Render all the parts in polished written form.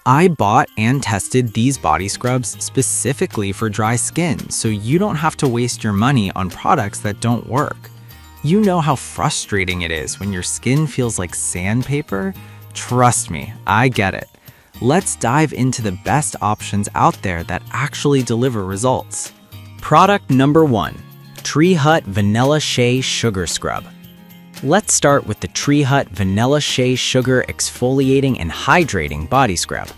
I bought and tested these body scrubs specifically for dry skin, so you don't have to waste your money on products that don't work. You know how frustrating it is when your skin feels like sandpaper? Trust me, I get it. Let's dive into the best options out there that actually deliver results. Product number 1, Tree Hut Vanilla Shea Sugar Scrub. Let's start with the Tree Hut Vanilla Shea Sugar Exfoliating and Hydrating Body Scrub.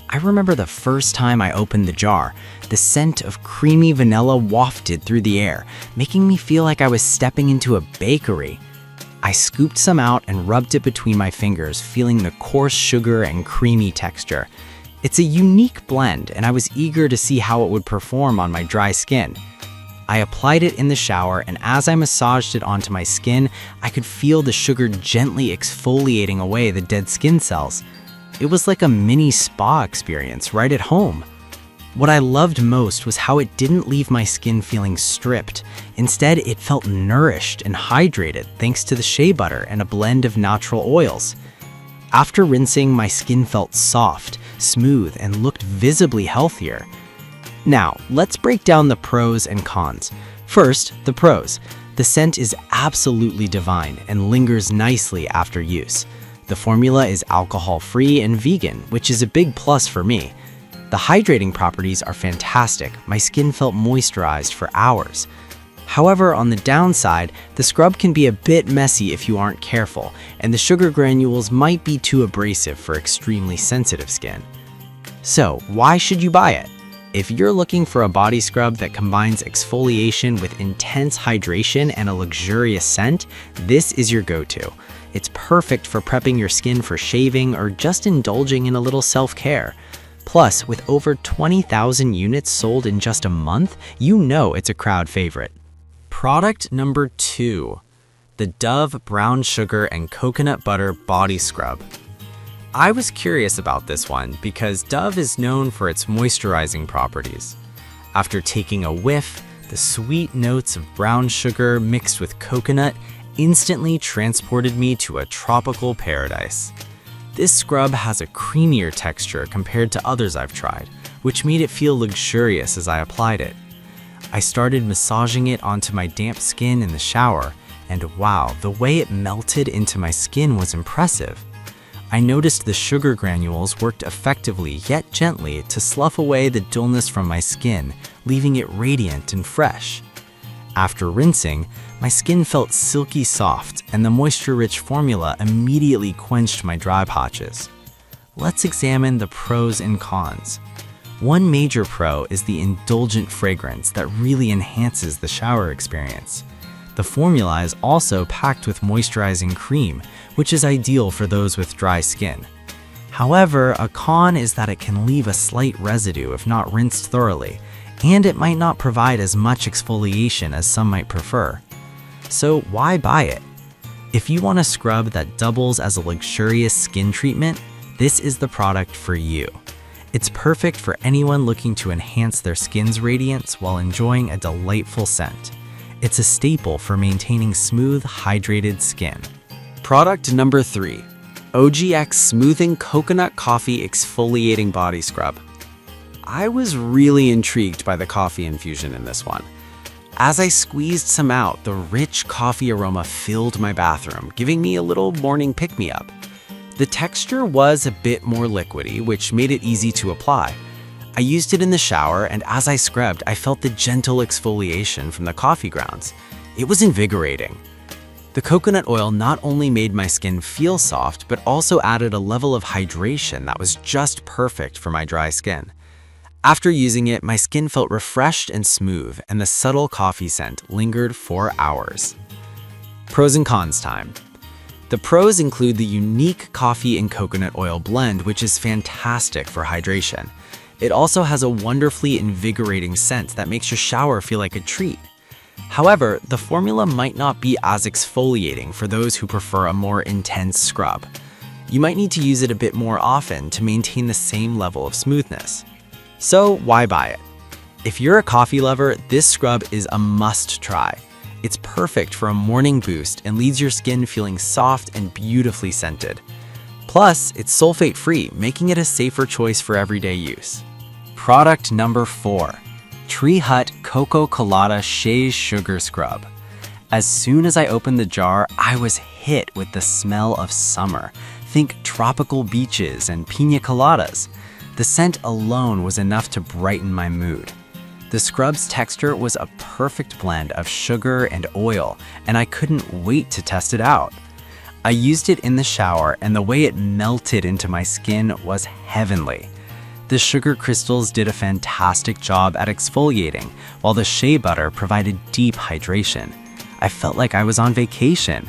I remember the first time I opened the jar, the scent of creamy vanilla wafted through the air, making me feel like I was stepping into a bakery. I scooped some out and rubbed it between my fingers, feeling the coarse sugar and creamy texture. It's a unique blend, and I was eager to see how it would perform on my dry skin. I applied it in the shower, and as I massaged it onto my skin, I could feel the sugar gently exfoliating away the dead skin cells. It was like a mini spa experience right at home. What I loved most was how it didn't leave my skin feeling stripped. Instead, it felt nourished and hydrated thanks to the shea butter and a blend of natural oils. After rinsing, my skin felt soft, smooth, and looked visibly healthier. Now, let's break down the pros and cons. First, the pros. The scent is absolutely divine and lingers nicely after use. The formula is alcohol-free and vegan, which is a big plus for me. The hydrating properties are fantastic. My skin felt moisturized for hours. However, on the downside, the scrub can be a bit messy if you aren't careful, and the sugar granules might be too abrasive for extremely sensitive skin. So, why should you buy it? If you're looking for a body scrub that combines exfoliation with intense hydration and a luxurious scent, this is your go-to. It's perfect for prepping your skin for shaving or just indulging in a little self-care. Plus, with over 20,000 units sold in just a month, you know it's a crowd favorite. Product number 2, the Dove Brown Sugar and Coconut Butter Body Scrub. I was curious about this one because Dove is known for its moisturizing properties. After taking a whiff, the sweet notes of brown sugar mixed with coconut instantly transported me to a tropical paradise. This scrub has a creamier texture compared to others I've tried, which made it feel luxurious as I applied it. I started massaging it onto my damp skin in the shower, and wow, the way it melted into my skin was impressive. I noticed the sugar granules worked effectively yet gently to slough away the dullness from my skin, leaving it radiant and fresh. After rinsing, my skin felt silky soft, and the moisture-rich formula immediately quenched my dry patches. Let's examine the pros and cons. One major pro is the indulgent fragrance that really enhances the shower experience. The formula is also packed with moisturizing cream, which is ideal for those with dry skin. However, a con is that it can leave a slight residue if not rinsed thoroughly, and it might not provide as much exfoliation as some might prefer. So why buy it? If you want a scrub that doubles as a luxurious skin treatment, this is the product for you. It's perfect for anyone looking to enhance their skin's radiance while enjoying a delightful scent. It's a staple for maintaining smooth, hydrated skin. Product number 3, OGX Smoothing Coconut Coffee Exfoliating Body Scrub. I was really intrigued by the coffee infusion in this one. As I squeezed some out, the rich coffee aroma filled my bathroom, giving me a little morning pick-me-up. The texture was a bit more liquidy, which made it easy to apply. I used it in the shower, and as I scrubbed, I felt the gentle exfoliation from the coffee grounds. It was invigorating. The coconut oil not only made my skin feel soft, but also added a level of hydration that was just perfect for my dry skin. After using it, my skin felt refreshed and smooth, and the subtle coffee scent lingered for hours. Pros and cons time. The pros include the unique coffee and coconut oil blend, which is fantastic for hydration. It also has a wonderfully invigorating scent that makes your shower feel like a treat. However, the formula might not be as exfoliating for those who prefer a more intense scrub. You might need to use it a bit more often to maintain the same level of smoothness. So why buy it? If you're a coffee lover, this scrub is a must try. It's perfect for a morning boost and leaves your skin feeling soft and beautifully scented. Plus, it's sulfate-free, making it a safer choice for everyday use. Product number 4. Tree Hut Cocoa Colada Shea Sugar Scrub. As soon as I opened the jar, I was hit with the smell of summer. Think tropical beaches and piña coladas. The scent alone was enough to brighten my mood. The scrub's texture was a perfect blend of sugar and oil, and I couldn't wait to test it out. I used it in the shower, and the way it melted into my skin was heavenly. The sugar crystals did a fantastic job at exfoliating, while the shea butter provided deep hydration. I felt like I was on vacation.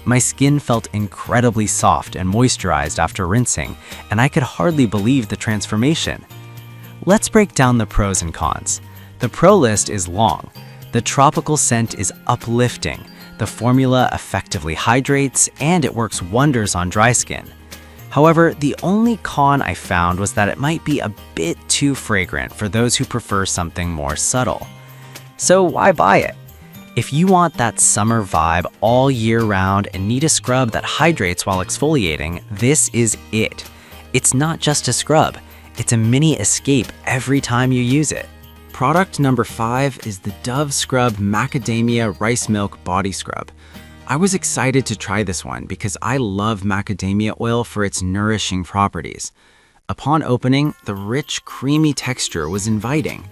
My skin felt incredibly soft and moisturized after rinsing, and I could hardly believe the transformation. Let's break down the pros and cons. The pro list is long. The tropical scent is uplifting. The formula effectively hydrates, and it works wonders on dry skin. However, the only con I found was that it might be a bit too fragrant for those who prefer something more subtle. So why buy it? If you want that summer vibe all year round and need a scrub that hydrates while exfoliating, this is it. It's not just a scrub, it's a mini escape every time you use it. Product number 5 is the Dove Scrub Macadamia Rice Milk Body Scrub. I was excited to try this one because I love macadamia oil for its nourishing properties. Upon opening, the rich, creamy texture was inviting.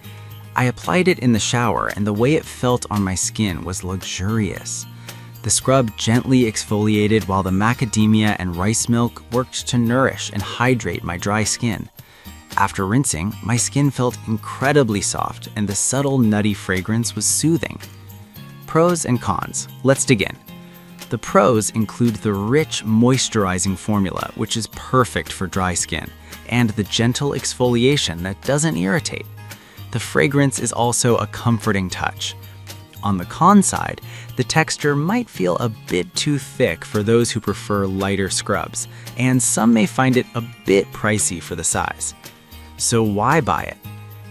I applied it in the shower, and the way it felt on my skin was luxurious. The scrub gently exfoliated while the macadamia and rice milk worked to nourish and hydrate my dry skin. After rinsing, my skin felt incredibly soft, and the subtle nutty fragrance was soothing. Pros and cons. Let's dig in. The pros include the rich, moisturizing formula, which is perfect for dry skin, and the gentle exfoliation that doesn't irritate. The fragrance is also a comforting touch. On the con side, the texture might feel a bit too thick for those who prefer lighter scrubs, and some may find it a bit pricey for the size. So why buy it?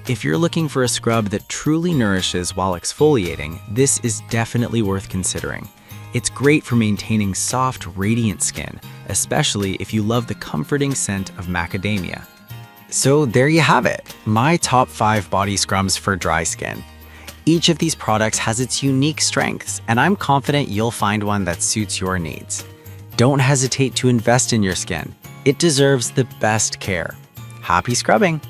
If you're looking for a scrub that truly nourishes while exfoliating, this is definitely worth considering. It's great for maintaining soft, radiant skin, especially if you love the comforting scent of macadamia. So there you have it, my top 5 body scrubs for dry skin. Each of these products has its unique strengths, and I'm confident you'll find one that suits your needs. Don't hesitate to invest in your skin. It deserves the best care. Happy scrubbing!